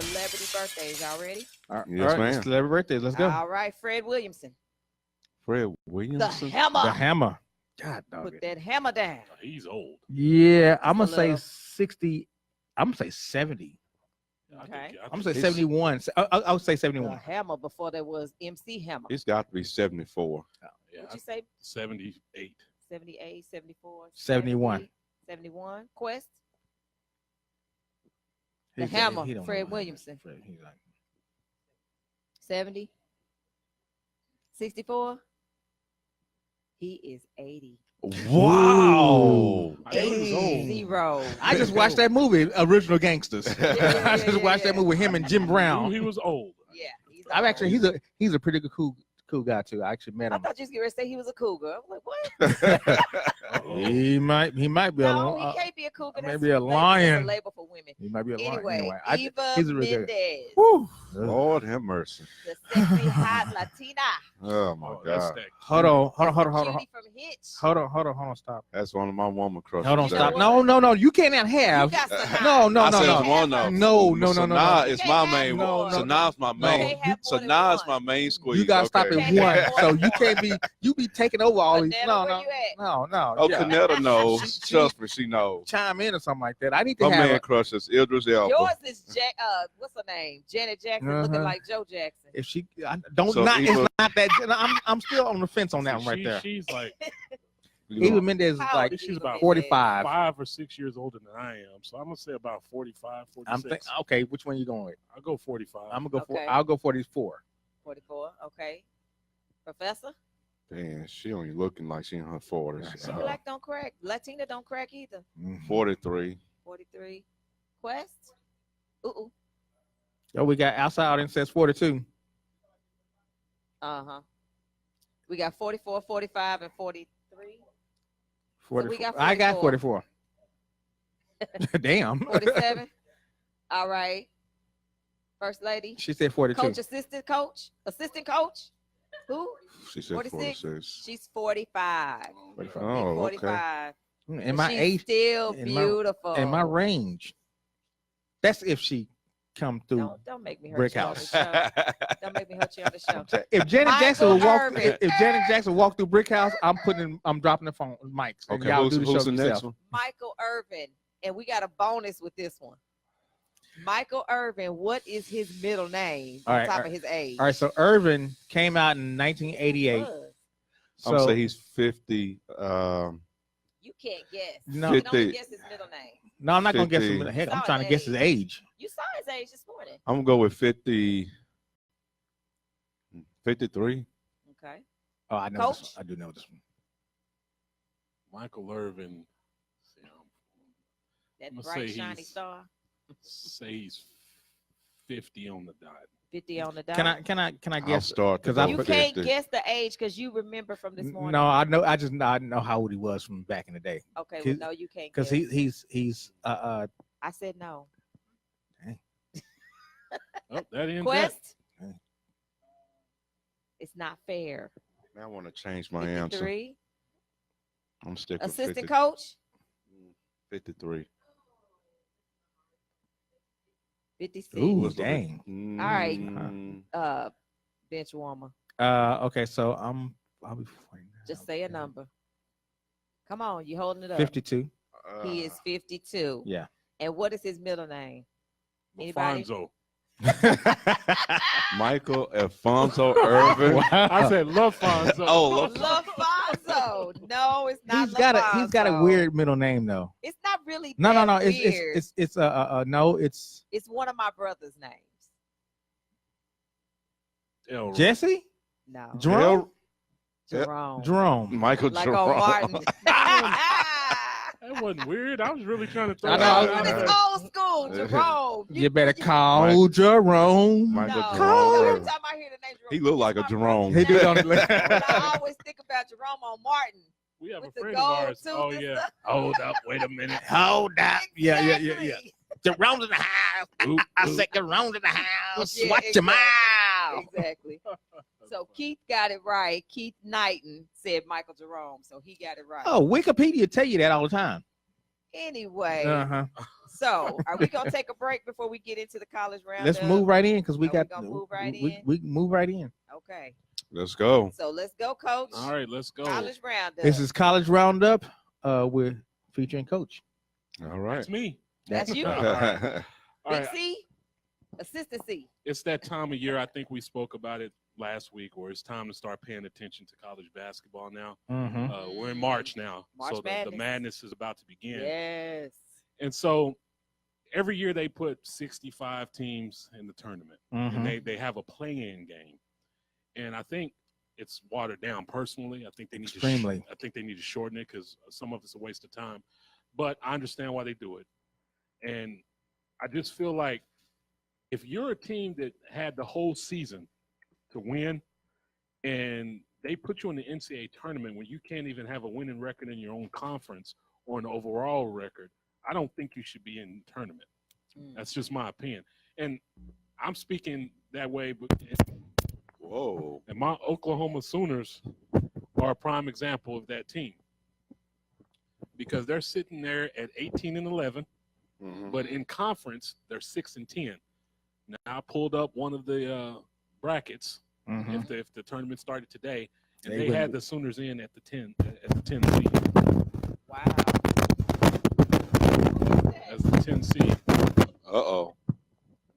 celebrity birthdays. Y'all ready? Yes, ma'am. Celebrity birthdays. Let's go. All right, Fred Williamson. Fred The Williamson. hammer. The hammer. God dog Put it. that hammer down. He's old. Yeah, I'm gonna a say little. 60. I'm gonna say 70. Okay. I'm gonna say 71. I would say The 71. hammer before there was MC Hammer. It's got to be 74. Yeah, What'd you say? 78. 78, 74, 71. 70, 71. Quest. The He's- hammer, he don't Fred know. Williamson. He's like, 70. 64. He is 80. Wow. I knew he was old. 0. I just watched that movie, Original Gangsters. yeah, I just watched that movie with him and Jim I knew Brown. he was old. Yeah. I'm actually he's a pretty cool guy too. I actually met I him. thought you was going to say he was a cougar. I'm like, what? He might be No, a he can't be a cougar. That's maybe a label- that's lion. a label for women. he might be a lion. Anyway, Anyway, Eva he's a really good. Mendez, Whew. Lord have mercy. the sexy hot Latina. Oh my That's God. that. Hold on, Cutie from Hitch. hold on, stop. That's one of my woman crushes. Hold on, You stop. know No, you cannot have. You got Sanaa. No, I said no. it's one of No. Sanaa is You my can't main have one. more. Sanaa's my You main. can't have more than Sanaa's one. my main squeeze. You gotta stop okay. at Okay. one. So you can't be. You be taking over all these. Vanessa, No. where you at? No. Oh, yeah. Canetta knows. Trust me, she knows. Chime in or something like that. I need to My have. man crushes Idris Elba. Yours is what's her name? Janet Jackson, looking Uh-huh. like Joe Jackson. If she don't So not, Eva- it's not that. I'm still on the fence on that one right there. She's like Eva Mendez is How like old is she's Eva about Mendez? 45. 5 or 6 years older than I am. So I'm gonna say about 45, 46. I'm thinking. Okay, which one you going with? I'll go 45. I'm gonna go for. Okay. I'll go 44. 44. Okay. Professor? Damn, she only looking like she in her 40s. See, black don't crack. Latina don't crack either. 43. 43. Quest? Ooh. Oh, we got outside audience says 42. Uh-huh. We got 44, 45, and 43. 44. we got I got 44. Damn. 47. All right. First lady. She said 42. Coach, assistant coach. Assistant coach. Who? She said 46. 46. She's 45. 45. Oh, okay. 45. In my She's age, still in my- beautiful. in my range. That's if she come through. Don't make me hurt Brick you house. on the show. Don't make me hurt you on the show. If Janet Michael Jackson would walk, Irvin. if Janet Jackson walk through Brick House, I'm dropping the phone mics. And Okay, y'all who's, do the who's show the next yourself. one? Michael Irvin. And we got a bonus with this one. Michael Irvin, what is his middle name All on right, top all of his age? All right, so Irvin came out in 1988. Was. I'm gonna So say he's 50. You can't guess. No. You can only 50. guess his middle name. no, I'm not gonna guess 50. him. Heck, I'm Solid trying to guess his age. You saw his age this morning. I'm gonna go with 50. 53. Okay. Oh, I know Coach? this one. I do know this one. Michael Irvin. That I'm gonna bright, say shiny he's- star. Say he's 50 on the dot. 50 on the dot. Can I I'll guess? start. to 'cause go I You with can't 50. guess the age because you remember from this morning. No, I know. I know how old he was from back in the day. Okay, well, Cause- no, you can't Because guess. he's I said no. Oh, that ends Quest? Okay. It's not fair. Man, I want to change my answer. 53. I'm sticking with Assistant 50, coach? 53. 56. Ooh, What's the- dang. Mm, All right. Bench warmer. Okay, so I'll be 49. Just say a number. Come on, you holding it up. 52. He is 52. Yeah. And what is his middle name? Anybody? Alfonso. Michael Alfonso Irvin. I said LaFonso. Oh, LaFonso. No, it's not. He's got a LaFonso. weird middle name though. It's not really. No. that It's weird. it's one of my brother's names. Elroy. Jesse No. Jerome. Jerome. Jerome. Michael Like Jerome. on Martin. That wasn't weird. I was really trying to throw I it know. out But there. it's old school, Jerome. You better call Jerome. Michael No, Jerome. every time I hear the name Jerome, He look like a it's my Jerome. brother's He do name. don't But I always think about Jerome on Martin. We have a with the friend gold of ours. tooth Oh, and yeah. stuff. Hold up. Wait a minute. Hold up. Yeah. Exactly. Jerome's in the house. Oop, I oop. said Jerome's in the house. Yeah, Watch your mouth. Exactly. So Keith got it right. Keith Knighton said Michael Jerome, so he got it right. Oh, Wikipedia tell you that all the time. Anyway, Uh-huh. so are we gonna take a break before we get into the college round? Let's move right in because we Are we got gonna move right we, in? we can move right in. Okay, Let's go. so let's go, Coach. All right, let's go. College roundup. This is College Roundup. We're featuring Coach. All right. That's me. That's you. All right. All Big right. C, assistant C. It's that time of year. I think we spoke about it last week, where it's time to start paying attention to college basketball now. Mm-hmm. We're in March now, March so the madness is about to begin. Yes. And so every year they put 65 teams in the tournament, Mm-hmm. and they have a play-in game. And I think it's watered down. Personally, I think they need Extremely. I think they need to shorten it because some of it's a waste of time. But I understand why they do it, and I just feel like if you're a team that had the whole season to win, and they put you in the NCAA tournament when you can't even have a winning record in your own conference or an overall record, I don't think you should be in the tournament. That's just my opinion. And I'm speaking that way, but Whoa. and my Oklahoma Sooners are a prime example of that team because they're sitting there at 18-11, Mhm. but in conference they're 6-10. Now I pulled up one of the brackets Mm-hmm. if the tournament started today, and They they would- had the Sooners in at the 10 seed. Wow. As the 10 seed. Uh-oh.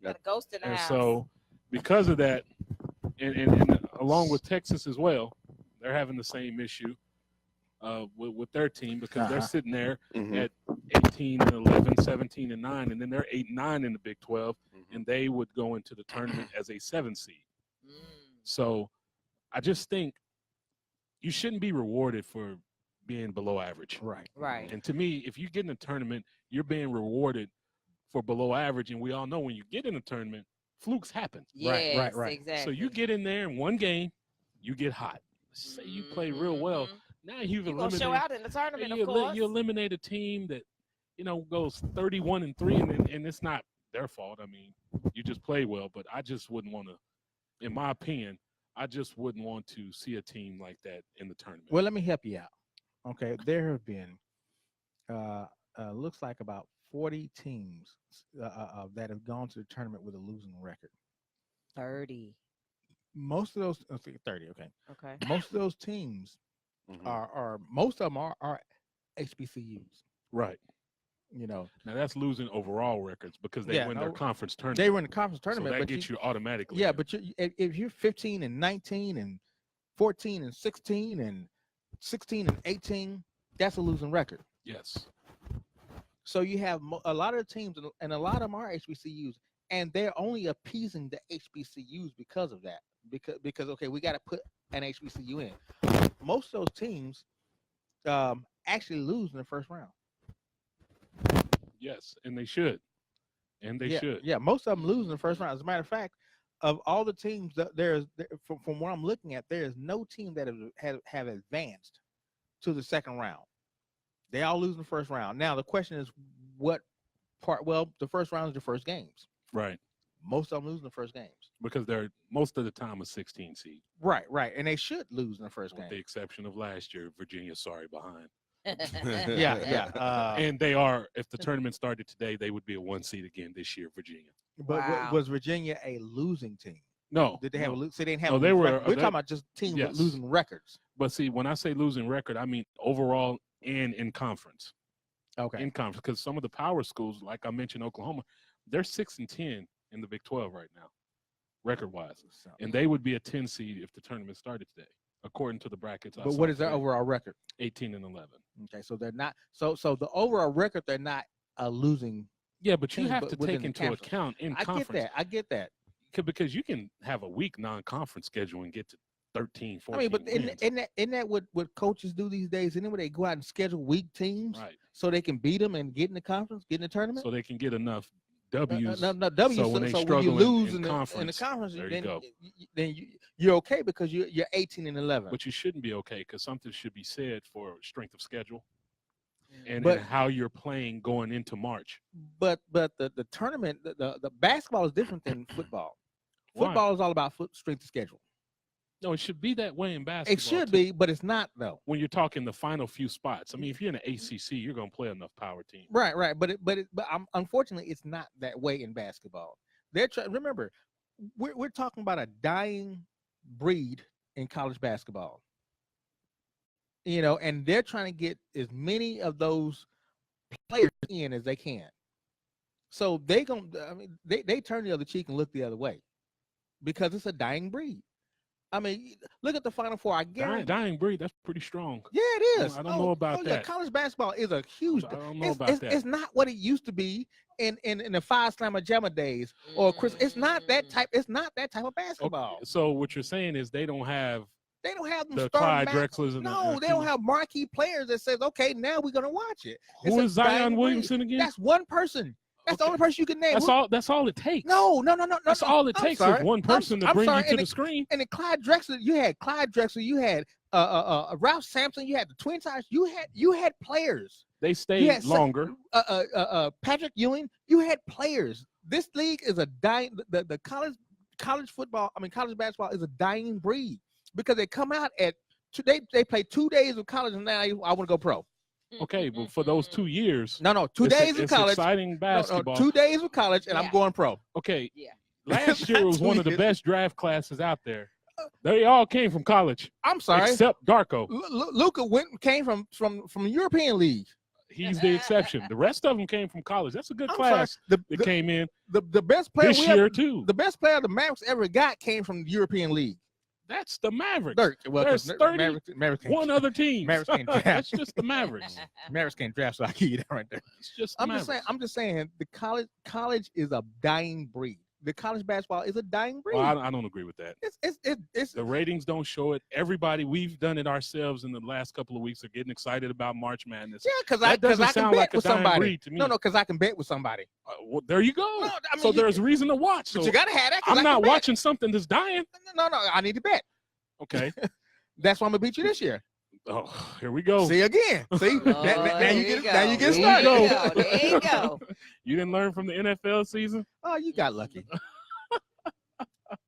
Got a ghost in the And house. so because of that, and along with Texas as well, they're having the same issue with their team because they're Uh-huh. sitting there Mhm. at 18-11, 17-9, and then they're 8-9 in the Big 12, Mhm. and they would go into the tournament as a 7 seed. Mm. So I just think you shouldn't be rewarded for being below average. Right. Right. And to me, if you get in a tournament, you're being rewarded for below average, and we all know when you get in a tournament, flukes happen. Yes, right. Exactly. So you get in there in one game, you get hot. Say you play real well. Mhm. Now you've You gonna show eliminated. out in the tournament, You, of course. you eliminate a team that goes 31-3, and it's not their fault. I mean, you just play well, but I just wouldn't want to. In my opinion, I just wouldn't want to see a team like that in the tournament. Well, let me help you out. Okay, there have been looks like about 40 teams that have gone to the tournament with a losing record. 30. Most of those, let's see, 30. Okay, Okay. most of those teams Mhm. are most of them are HBCUs. Right. You know, Now that's losing overall records because they Yeah, win their no, conference tournament. they were in the conference so tournament, that but gets you automatically. yeah, in. but if you're 15 and 19 and 14 and 16 and 16 and 18, that's a losing record. Yes. So you have a lot of the teams, and a lot of them are HBCUs, and they're only appeasing the HBCUs because of that. Because okay, we got to put an HBCU in. Most of those teams actually lose in the first round. Yes, and they should. And they yeah, should. Yeah, most of them lose in the first round. As a matter of fact, of all the teams that from what I'm looking at, there is no team that have advanced to the second round. They all lose in the first round. Now the question is, what part? Well, the first round is the first games. Right. Most of them lose in the first games. Because they're most of the time a 16 seed. Right, and they should lose in the first With game. the exception of last year, Virginia, sorry, behind. Yeah. And they are, if the tournament started today, they would be a 1 seed again this year, Virginia. But Wow. was Virginia a losing team? No. Did they have no. a? So they didn't have. No, a they losing were- record. We're they- talking about just teams yes. with losing records. But see, when I say losing record, I mean overall and in conference. Okay. In conference, because some of the power schools, like I mentioned, Oklahoma, they're 6-10 in the Big 12 right now, record-wise, and they would be a 10 seed if the tournament started today, according to the brackets. I But saw what is their today. overall record? 18-11. Okay, so they're not. So the overall record, they're not a losing. Yeah, but you team, have but to within take the into conference. account in I conference. get that. Because you can have a weak non-conference schedule and get to 13, 14 I mean, but wins. isn't that what coaches do these days? Anyway, they go out and schedule weak teams Right. so they can beat them and get in the conference, get in the tournament. So they can get enough W's. No, W's. So when they so when struggle you lose in the conference, conference, there you then go. then you're okay because you're 18-11. But you shouldn't be okay because something should be said for strength of schedule and But- how you're playing going into March. But the tournament, the basketball is different than football. Why? Football is all about strength of schedule. No, it should be that way in basketball. It should too. be, but it's not though. When you're talking the final few spots. I mean, if you're in the ACC, you're going to play enough power team. Right. But unfortunately, it's not that way in basketball. Remember, we're talking about a dying breed in college basketball. You know, and they're trying to get as many of those players in as they can. So they turn the other cheek and look the other way because it's a dying breed. I mean, look at the Final Four. I guarantee. Dying breed, that's pretty strong. Yeah, it is. I don't know about that. College basketball is a huge. I don't know about that. It's not what it used to be in the Five Slammer Jamma days or Chris. It's not that type. It's not that type of basketball. Okay, so what you're saying is they don't have them the Clyde Drexlers and no, they don't have marquee players that says, okay, now we're gonna watch it. Who is Zion Williamson again? That's one person. That's the only person you can name. That's all it takes. No. That's all it takes is one person to bring you to the screen. And the Clyde Drexler, you had Clyde Drexler, you had Ralph Sampson, you had the Twin Towers, you had players. They stayed longer. Patrick Ewing, you had players. This league is a dying. The college football, college basketball is a dying breed because they come out at they play 2 days of college and now I want to go pro. Okay, but for those 2 years, 2 days of college, exciting basketball. 2 days of college, and I'm going pro. Okay, yeah. Last year was one of the best draft classes out there. They all came from college. I'm sorry, except Darko. Luka came from European League. He's the exception. The rest of them came from college. That's a good class that came in. The best player this year too. The best player the Mavericks ever got came from the European League. That's the Mavericks. There's 31 other teams. Mavericks can't draft. That's just the Mavericks. Mavericks can't draft, so I give you that right there. It's just I'm just saying the college is a dying breed. The college basketball is a dying breed. Well, I don't agree with that. It's the ratings don't show it. Everybody, we've done it ourselves in the last couple of weeks, are getting excited about March Madness. Yeah, because I can bet with somebody. No, because I can bet with somebody. Well, there you go. No, so there's a reason to watch. But so you gotta have that. I'm not watching something that's dying. No, I need to bet. Okay. That's why I'm gonna beat you this year. Oh, here we go. See again. See, now you get started. There you go. You didn't learn from the NFL season. Oh, you got lucky.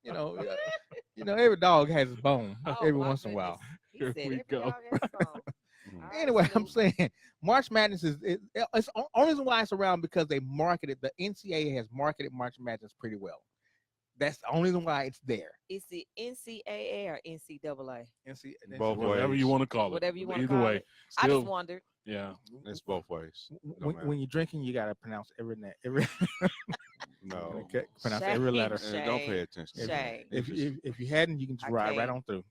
You know, every dog has his bone every once in a while. Here we go. Anyway, I'm saying March Madness it's only why it's around because they marketed, the NCAA has marketed March Madness pretty well. That's the only reason why it's there. Is it NCAA or NCAA? Both Whatever ways. you want to call it. Whatever you want to Either call way. it. I Still, just wondered. yeah. It's both ways. When you're drinking, you gotta pronounce every No. Okay, pronounce every letter. And don't pay attention. Shame. If you hadn't, you can just ride right on through.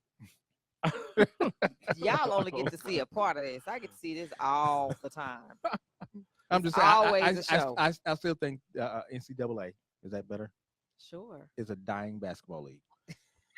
Y'all only get to see a part of this. I get to see this all the time. I'm just saying. Always a show. I still think NCAA is that better. Sure. Is a dying basketball league.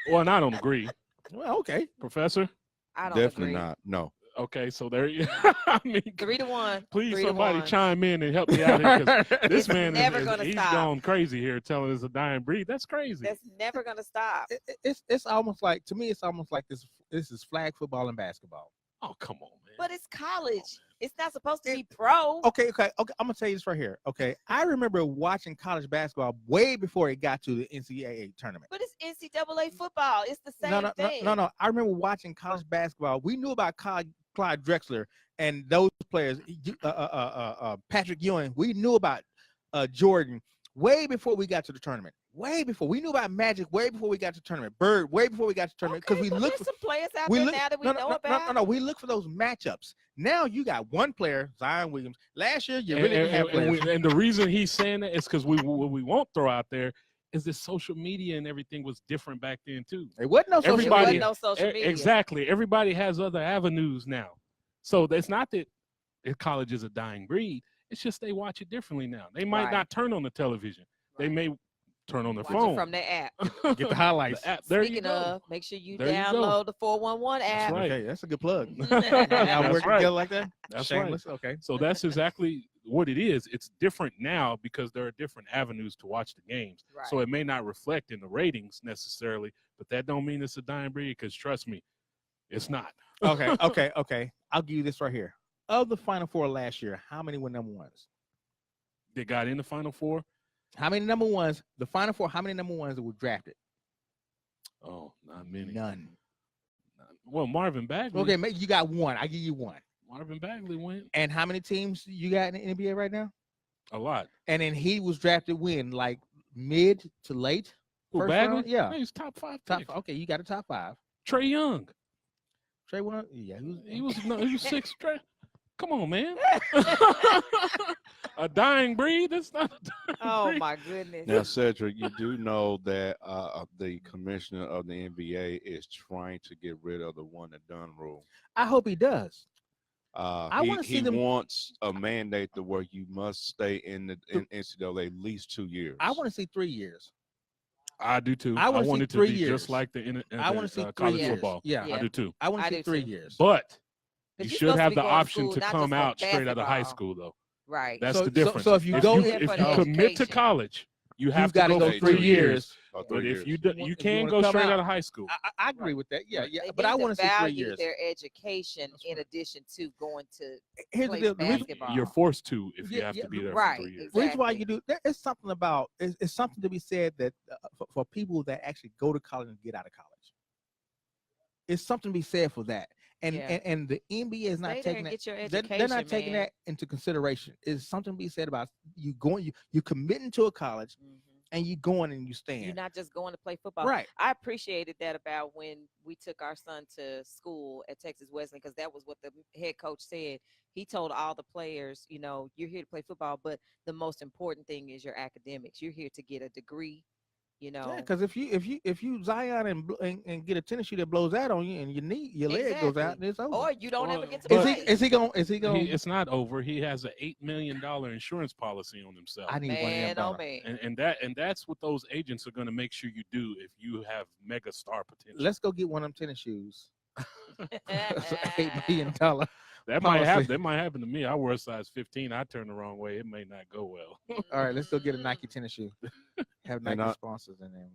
Well, and I don't agree. Well, okay, Professor. I don't Definitely agree. not. No. Okay, so there you. I mean, 3-1. please, 3-1. somebody chime in and help me out here because this It's man never gonna he's stop. gone crazy here, telling us a dying breed. That's crazy. That's never gonna stop. it's almost like, to me, it's almost like this is flag football and basketball. Oh, come on, man. But it's college. It's not supposed to be pro. Okay. I'm gonna tell you this right here. Okay, I remember watching college basketball way before it got to the NCAA tournament. But it's NCAA football. It's the same thing. No. I remember watching college basketball. We knew about Clyde Drexler and those players, Patrick Ewing. We knew about Jordan way before we got to the tournament. Way before we knew about Magic, way before we got to the tournament. Bird, way before we got to the tournament, because we looked for some players out there now that we know about. No. We look for those matchups. Now you got one player, Zion Williams. Last year you really didn't have players. And the reason he's saying that is because what we won't throw out there is that social media and everything was different back then too. It wasn't no social media. It wasn't no social media. Exactly. Everybody has other avenues now. So it's not that college is a dying breed. It's just they watch it differently now. They might not turn on the television. They may turn on their phone. From their app. Get the highlights. The app. There Speaking you go. of, make sure you There you download the 411 app. That's right. Okay, that's a good plug. That's Y'all work right. together like that? That's Shameless. Right. Okay. So that's exactly what it is. It's different now because there are different avenues to watch the games. Right. So it may not reflect in the ratings necessarily, but that don't mean it's a dying breed because trust me, it's not. Okay. I'll give you this right here. Of the Final Four last year, how many were number ones? They got in the Final Four. How many number ones? The Final Four. How many number ones that were drafted? Oh, not many. None. Well, Marvin Bagley. Okay, you got one. I give you one. Marvin Bagley went And how many teams you got in the NBA right now? a lot. And then he was drafted when, like mid to late Who, first Bagley? round? Yeah, He's top 5 top. pick. Okay, you got a top 5. Trey Young. Trey won. Yeah, He was 6th draft. Come on, man. A dying breed? That's not a dying Oh breed. my goodness. Now, Cedric, you do know that the commissioner of the NBA is trying to get rid of the one and done rule. I hope he does. He wanna see them- wants a mandate to where you must stay in the NCAA at least 2 years. I want to see 3 years. I do too. I I wanna see want it to 3 be years. just like I want to see 3 college years. football. Yeah, Yeah. I do too. I want I to do see 3 too. years. But 'Cause you you're should supposed to have be the going to option school to not come just for out straight out of high basketball. school, though. Right. That's So- the difference. so if you if go you, in if for you the commit to education. college, you have You've to got to go go Hey, 3 3 years. Or 3 But years. if you If you you can wanna go come straight out- out of high school. I agree with that. Yeah, Right. yeah. They But I need want to see 3 value years. their education That's in right. addition to going to Here's the play deal. The reason, basketball. You're forced to if you Yeah, have yeah, to be there right, for 3 years. exactly. reason why you do there is something about it's something to be said that for people that actually go to college and get out of college. It's something to be said for that. And Yeah. and the NBA is not Stay there taking and that. get your They're education, not taking man. that into consideration. It's something to be said about you committing to a college Mhm. and you going and you You're stand. not just going to play football. Right. I appreciated that about when we took our son to school at Texas Wesleyan because that was what the head coach said. He told all the players, you're here to play football, but the most important thing is your academics. You're here to get a degree. Yeah, because if you Zion and get a tennis shoe that blows out on you and your leg goes out, Exactly. and it's over. Or you don't ever Well, get to but- play. Is he going? It's not over. He has an $8 million insurance policy on himself. I need one of them. Man, oh dollars. man. And that's what those agents are going to make sure you do if you have mega star potential. Let's go get one of them tennis shoes. It's $8 million. That policy. might happen to me. I wear a size 15. I turn the wrong way. It may not go well. All right, let's go get a Nike tennis shoe. Have And Nike I- sponsors in there.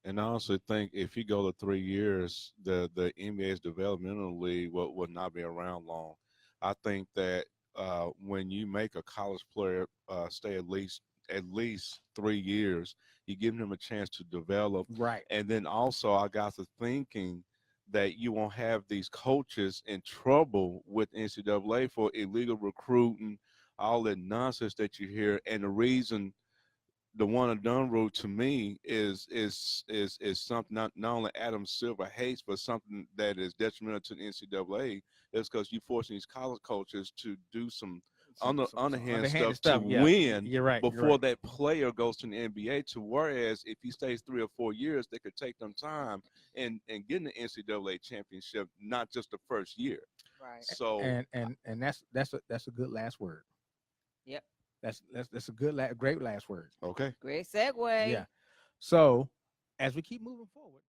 And I also think if you go to 3 years, the NBA's developmental league will not be around long. I think that when you make a college player stay at least 3 years, you give them a chance to develop. Right. And then also I got to thinking that you won't have these coaches in trouble with NCAA for illegal recruiting, all that nonsense that you hear. And the reason the one and done rule to me is something not only Adam Silver hates, but something that is detrimental to the NCAA is because you're forcing these college coaches to do some underhand stuff to yeah. win You're right. before that player goes to the NBA. To whereas if he stays 3 or 4 years, they could take them time and get in the NCAA championship, not just the first year. Right. So And that's a good last word. Yep. That's a great last word. okay. Great segue. Yeah. So as we keep moving forward.